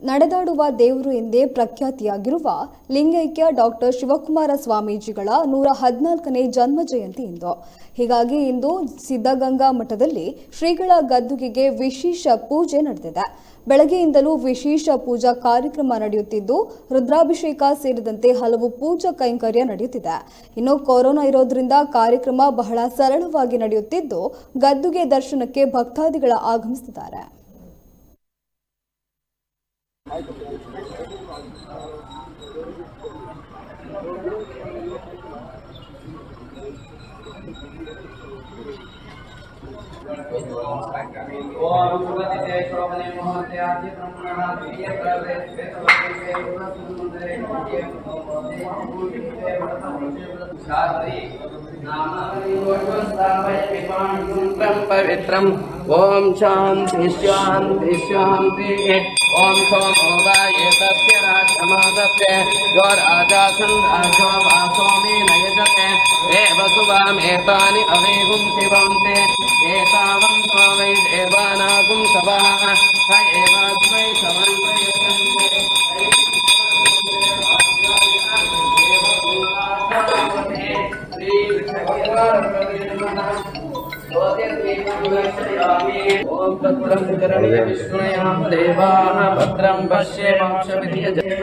ನಡೆದಾಡುವ ದೇವರು ಎಂದೇ ಪ್ರಖ್ಯಾತಿಯಾಗಿರುವ ಲಿಂಗೈಕ್ಯ ಡಾಕ್ಟರ್ ಶಿವಕುಮಾರ ಸ್ವಾಮೀಜಿಗಳ 114ನೇ ಜನ್ಮ ಜಯಂತಿ ಇಂದು. ಹೀಗಾಗಿ ಇಂದು ಸಿದ್ಧಗಂಗಾ ಮಠದಲ್ಲಿ ಶ್ರೀಗಳ ಗದ್ದುಗೆಗೆ ವಿಶೇಷ ಪೂಜೆ ನಡೆದಿದೆ. ಬೆಳಗ್ಗೆಯಿಂದಲೂ ವಿಶೇಷ ಪೂಜಾ ಕಾರ್ಯಕ್ರಮ ನಡೆಯುತ್ತಿದ್ದು, ರುದ್ರಾಭಿಷೇಕ ಸೇರಿದಂತೆ ಹಲವು ಪೂಜಾ ಕೈಂಕರ್ಯ ನಡೆಯುತ್ತಿದೆ. ಇನ್ನು ಕೊರೋನಾ ಇರೋದ್ರಿಂದ ಕಾರ್ಯಕ್ರಮ ಬಹಳ ಸರಳವಾಗಿ ನಡೆಯುತ್ತಿದ್ದು, ಗದ್ದುಗೆ ದರ್ಶನಕ್ಕೆ ಭಕ್ತಾದಿಗಳ ಆಗಮಿಸುತ್ತಿದ್ದಾರೆ. पवित्रम ओम शांति शांति शांति ओम सोमो वाये तस्य राजमादस्य यो राजासन् राजो वासोमि नयजते एव सुवामेतानि अवेगुं शिवन्ते एतावं स्व वै देवानागुं सवः स एवास्मै सवं प्रयुज्यन्ते ओम भद्रं करणीय विष्णुयां देवाः भद्रं पश्येमाक्षभिर्यजते